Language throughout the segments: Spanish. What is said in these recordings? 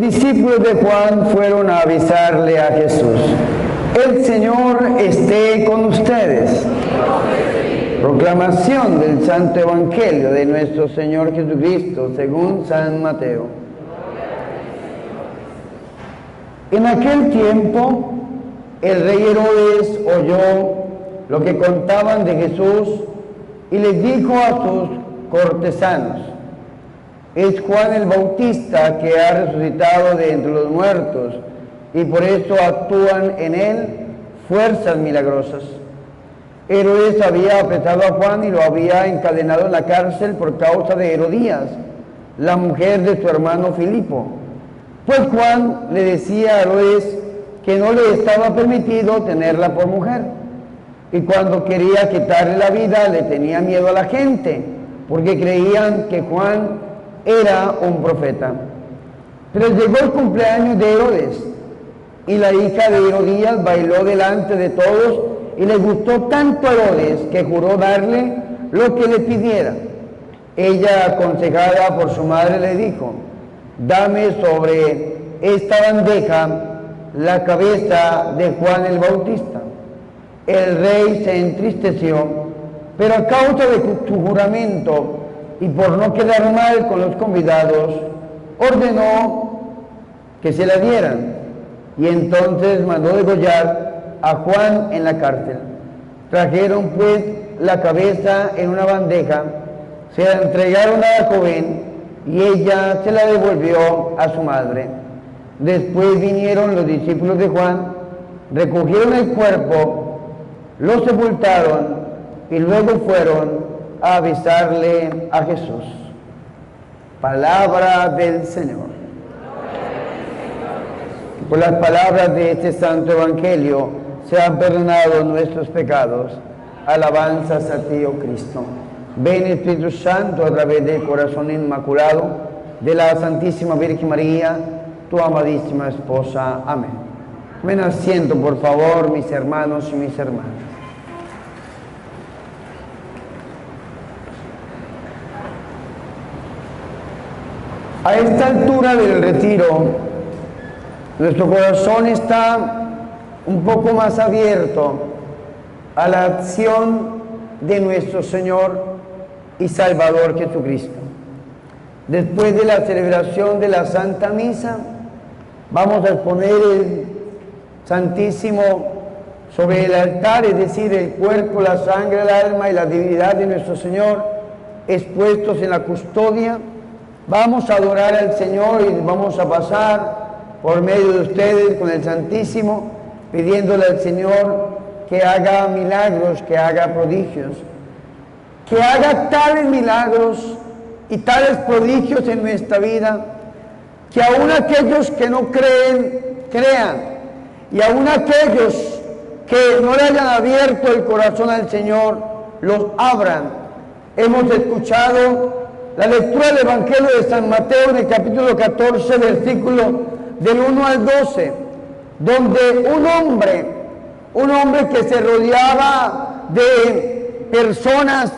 discípulos de Juan fueron a avisarle a Jesús: el Señor esté con ustedes. Proclamación del Santo Evangelio de nuestro Señor Jesucristo según San Mateo. En aquel tiempo, el rey Herodes oyó lo que contaban de Jesús y les dijo a sus cortesanos: es Juan el Bautista que ha resucitado de entre los muertos, y por eso actúan en él fuerzas milagrosas. Herodes había apresado a Juan y lo había encadenado en la cárcel por causa de Herodías, la mujer de su hermano Filipo. Pues Juan le decía a Herodes que no le estaba permitido tenerla por mujer, y cuando quería quitarle la vida le tenía miedo a la gente, porque creían que Juan era un profeta. Pero llegó el cumpleaños de Herodes, y la hija de Herodías bailó delante de todos, y le gustó tanto a Herodes que juró darle lo que le pidiera. Ella, aconsejada por su madre, le dijo: dame sobre esta bandeja la cabeza de Juan el Bautista. El rey se entristeció, pero a causa de su juramento y por no quedar mal con los convidados, ordenó que se la dieran, y entonces mandó degollar a Juan en la cárcel. Trajeron pues la cabeza en una bandeja, se la entregaron a la joven y ella se la devolvió a su madre. Después vinieron los discípulos de Juan, recogieron el cuerpo, lo sepultaron y luego fueron a avisarle a Jesús. Palabra del Señor. Por las palabras de este santo evangelio sean perdonados nuestros pecados. Alabanzas a ti, oh Cristo. Ven, Espíritu Santo, a través del corazón inmaculado de la Santísima Virgen María, tu amadísima esposa. Amén. Ven asiento, por favor, mis hermanos y mis hermanas. A esta altura del retiro, nuestro corazón está un poco más abierto a la acción de nuestro Señor y Salvador Jesucristo. Después de la celebración de la Santa Misa, vamos a exponer el Santísimo sobre el altar, es decir, el cuerpo, la sangre, el alma y la divinidad de nuestro Señor expuestos en la custodia. Vamos a adorar al Señor y vamos a pasar por medio de ustedes con el Santísimo, pidiéndole al Señor que haga milagros, que haga prodigios, que haga tales milagros y tales prodigios en nuestra vida, que aún aquellos que no creen, crean, y aún aquellos que no le hayan abierto el corazón al Señor, los abran. Hemos escuchado la lectura del Evangelio de San Mateo en el capítulo 14, versículo del 1 al 12, donde un hombre que se rodeaba de personas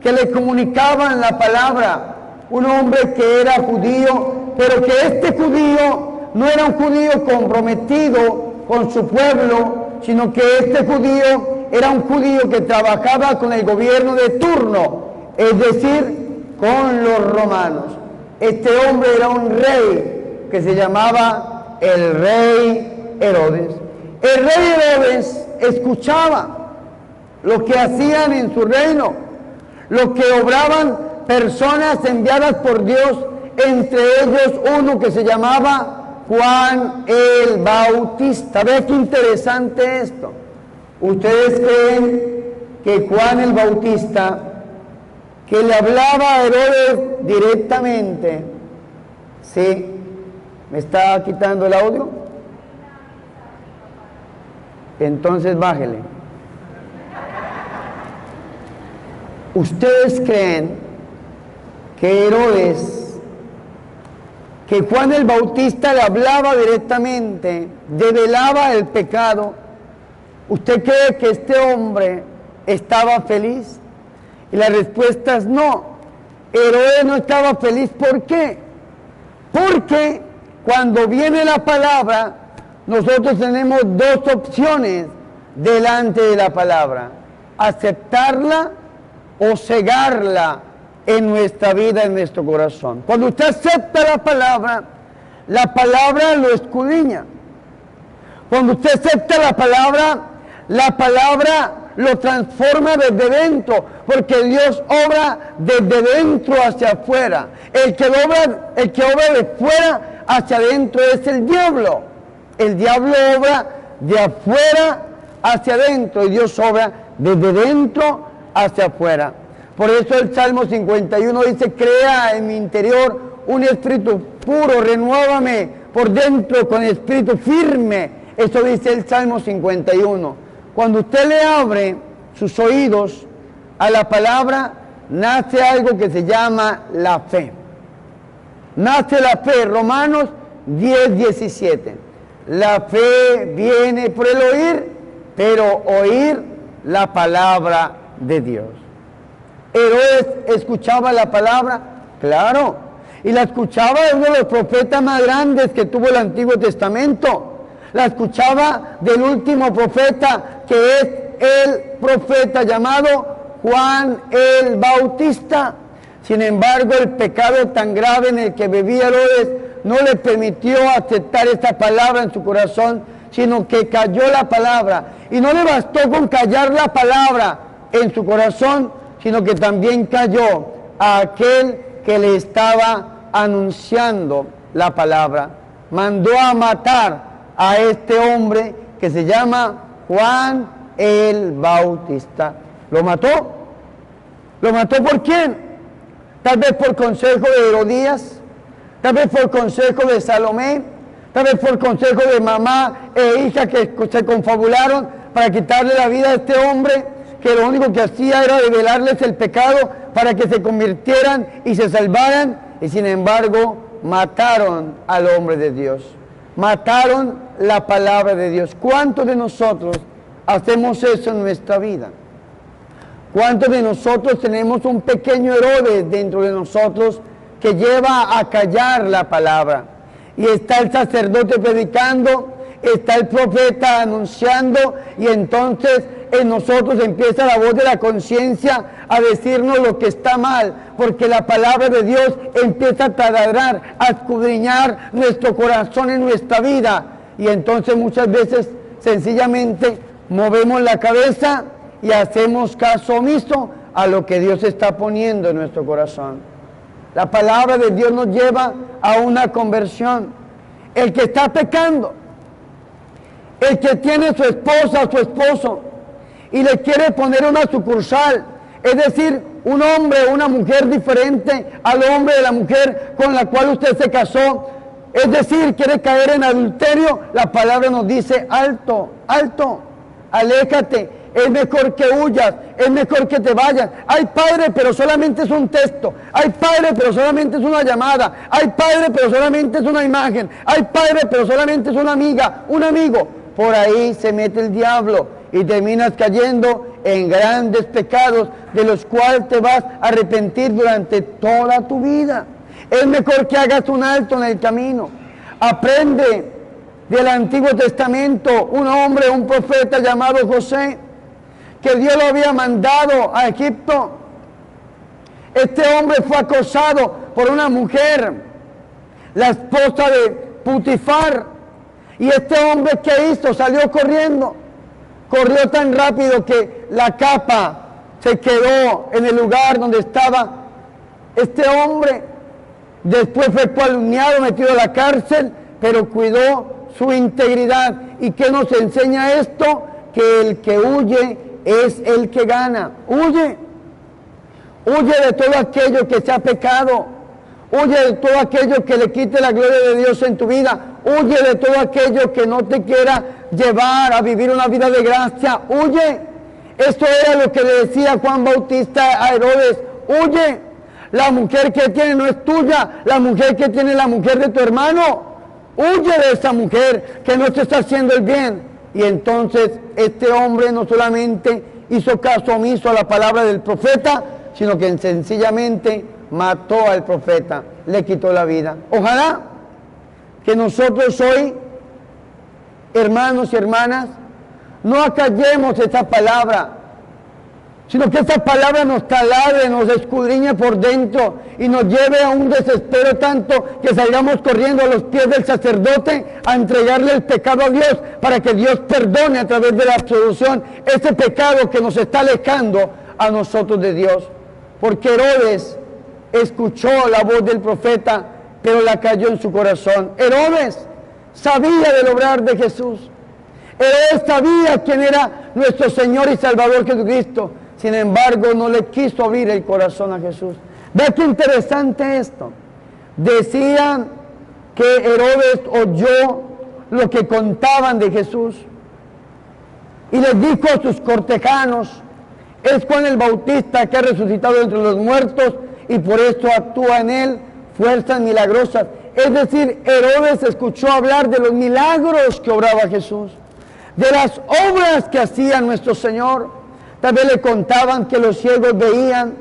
que le comunicaban la palabra, un hombre que era judío, pero que este judío no era un judío comprometido con su pueblo, sino que este judío era un judío que trabajaba con el gobierno de turno, es decir, con los romanos. Este hombre era un rey que se llamaba el rey Herodes. El rey Herodes escuchaba lo que hacían en su reino, lo que obraban personas enviadas por Dios, entre ellos uno que se llamaba Juan el Bautista. ¿Ve qué interesante esto? ¿Ustedes creen que Juan el Bautista, que le hablaba a Herodes directamente, sí? ¿Me está quitando el audio? Entonces bájele. ¿Ustedes creen que Herodes, que Juan el Bautista le hablaba directamente, develaba el pecado? ¿Usted cree que este hombre estaba feliz? Y la respuesta es no. Herodes no estaba feliz. ¿Por qué? Porque cuando viene la palabra, nosotros tenemos dos opciones delante de la palabra: aceptarla o cegarla en nuestra vida, en nuestro corazón. Cuando usted acepta la palabra lo escudriña. Cuando usted acepta la palabra lo transforma desde dentro, porque Dios obra desde dentro hacia afuera. El que obra de fuera hacia adentro es el diablo. El diablo obra de afuera hacia adentro y Dios obra desde dentro hacia afuera. Por eso el Salmo 51 dice: crea en mi interior un espíritu puro, renuévame por dentro con espíritu firme. Eso dice el Salmo 51. Cuando usted le abre sus oídos a la palabra, nace algo que se llama la fe. Nace la fe. Romanos 10:17. La fe viene por el oír, pero oír la palabra de Dios. Herodes escuchaba la palabra, claro, y la escuchaba de uno de los profetas más grandes que tuvo el Antiguo Testamento. La escuchaba del último profeta, que es el profeta llamado Juan el Bautista. Sin embargo, el pecado tan grave en el que vivía Herodes no le permitió aceptar esta palabra en su corazón, sino que calló la palabra. Y no le bastó con callar la palabra en su corazón, sino que también calló a aquel que le estaba anunciando la palabra. Mandó a matar a este hombre que se llama Juan el Bautista. ¿Lo mató? ¿Lo mató por quién? Tal vez por consejo de Herodías, tal vez por consejo de Salomé, tal vez por consejo de mamá e hija que se confabularon para quitarle la vida a este hombre, que lo único que hacía era revelarles el pecado para que se convirtieran y se salvaran, y sin embargo mataron al hombre de Dios. Mataron la palabra de Dios. ¿Cuántos de nosotros hacemos eso en nuestra vida? ¿Cuántos de nosotros tenemos un pequeño Herodes dentro de nosotros que lleva a callar la palabra? Y está el sacerdote predicando, está el profeta anunciando, y entonces en nosotros empieza la voz de la conciencia a decirnos lo que está mal, porque la palabra de Dios empieza a taladrar, a escudriñar nuestro corazón en nuestra vida, y entonces muchas veces sencillamente movemos la cabeza y hacemos caso omiso a lo que Dios está poniendo en nuestro corazón. La palabra de Dios nos lleva a una conversión. El que está pecando, el que tiene su esposa o su esposo y le quiere poner una sucursal, es decir, un hombre o una mujer diferente al hombre de la mujer con la cual usted se casó, es decir, quiere caer en adulterio, la palabra nos dice: alto, alto, aléjate, es mejor que huyas, es mejor que te vayas. Ay, padre, pero solamente es un texto. Ay, padre, pero solamente es una llamada. Ay, padre, pero solamente es una imagen. Ay, padre, pero solamente es una amiga, un amigo. Por ahí se mete el diablo y terminas cayendo en grandes pecados de los cuales te vas a arrepentir durante toda tu vida. Es mejor que hagas un alto en el camino. Aprende del Antiguo Testamento un hombre, un profeta llamado José, que Dios lo había mandado a Egipto. Este hombre fue acosado por una mujer, la esposa de Putifar, y este hombre, ¿qué hizo? Salió corriendo. Corrió tan rápido que la capa se quedó en el lugar donde estaba este hombre. Después fue calumniado, metido a la cárcel, pero cuidó su integridad. ¿Y qué nos enseña esto? Que el que huye es el que gana. Huye. Huye de todo aquello que sea pecado. Huye de todo aquello que le quite la gloria de Dios en tu vida. Huye de todo aquello que no te quiera llevar a vivir una vida de gracia. Huye. Esto era lo que le decía Juan Bautista a Herodes. Huye. La mujer que tiene no es tuya. La mujer que tiene es la mujer de tu hermano. Huye de esa mujer que no te está haciendo el bien. Y entonces este hombre no solamente hizo caso omiso a la palabra del profeta, sino que sencillamente mató al profeta, le quitó la vida. Ojalá que nosotros hoy, hermanos y hermanas, no acallemos esta palabra, sino que esta palabra nos taladre, nos escudriñe por dentro y nos lleve a un desespero tanto que salgamos corriendo a los pies del sacerdote a entregarle el pecado a Dios para que Dios perdone a través de la absolución ese pecado que nos está alejando a nosotros de Dios. Porque Herodes escuchó la voz del profeta, pero la cayó en su corazón. Herodes sabía del obrar de Jesús. Herodes sabía quién era nuestro Señor y Salvador Jesucristo. Sin embargo, no le quiso abrir el corazón a Jesús. Ve qué interesante esto. Decían que Herodes oyó lo que contaban de Jesús y les dijo a sus cortejanos: es Juan el Bautista que ha resucitado entre los muertos y por esto actúa en él fuerzas milagrosas. Es decir, Herodes escuchó hablar de los milagros que obraba Jesús, de las obras que hacía nuestro Señor. Tal vez le contaban que los ciegos veían,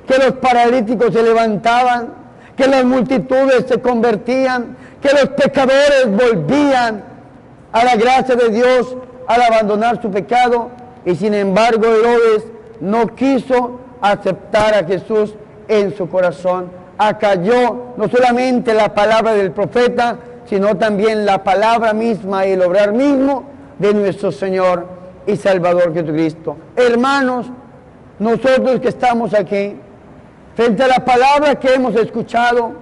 que los paralíticos se levantaban, que las multitudes se convertían, que los pecadores volvían a la gracia de Dios al abandonar su pecado. Y sin embargo, Herodes no quiso aceptar a Jesús en su corazón. Acalló no solamente la palabra del profeta, sino también la palabra misma y el obrar mismo de nuestro Señor y Salvador Jesucristo. Hermanos, nosotros que estamos aquí, frente a la palabra que hemos escuchado,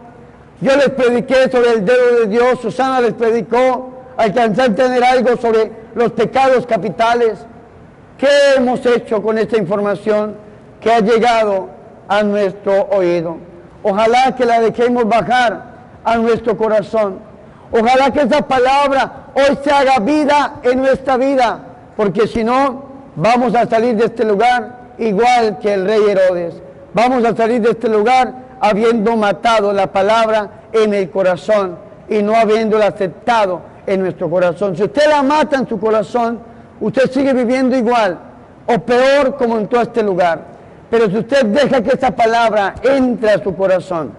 yo les prediqué sobre el dedo de Dios, Susana les predicó, alcanzar a tener algo sobre los pecados capitales. ¿Qué hemos hecho con esta información que ha llegado a nuestro oído? Ojalá que la dejemos bajar a nuestro corazón. Ojalá que esa palabra hoy se haga vida en nuestra vida, porque si no, vamos a salir de este lugar igual que el rey Herodes. Vamos a salir de este lugar habiendo matado la palabra en el corazón y no habiéndola aceptado en nuestro corazón. Si usted la mata en su corazón, usted sigue viviendo igual o peor como en todo este lugar. Pero si usted deja que esta palabra entre a su corazón,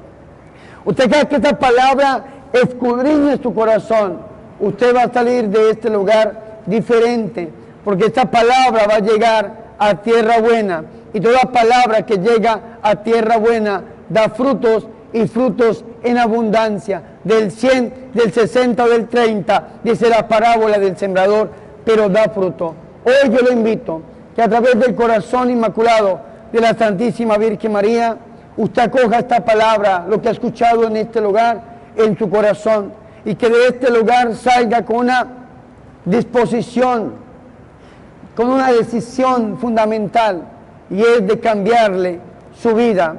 usted deja que esta palabra escudriñe su corazón, usted va a salir de este lugar diferente, porque esta palabra va a llegar a tierra buena, y toda palabra que llega a tierra buena da frutos, y frutos en abundancia, del 100, del 60 o del 30, dice la parábola del sembrador, pero da fruto. Hoy yo lo invito, que a través del corazón inmaculado de la Santísima Virgen María, usted acoja esta palabra, lo que ha escuchado en este lugar, en su corazón, y que de este lugar salga con una disposición, con una decisión fundamental, y es de cambiarle su vida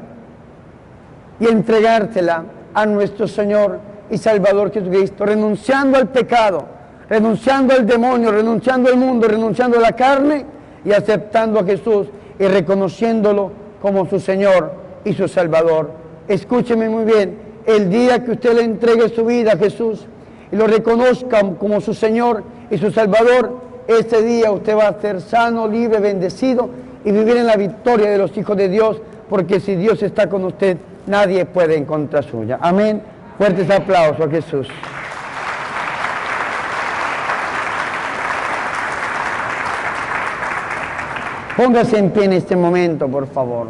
y entregársela a nuestro Señor y Salvador Jesucristo, renunciando al pecado, renunciando al demonio, renunciando al mundo, renunciando a la carne y aceptando a Jesús y reconociéndolo como su Señor y su Salvador. Escúcheme muy bien, el día que usted le entregue su vida a Jesús y lo reconozca como su Señor y su Salvador, ese día usted va a ser sano, libre, bendecido y vivir en la victoria de los hijos de Dios, porque si Dios está con usted, nadie puede en contra suya. Amén. Fuertes aplausos a Jesús. Póngase en pie en este momento, por favor.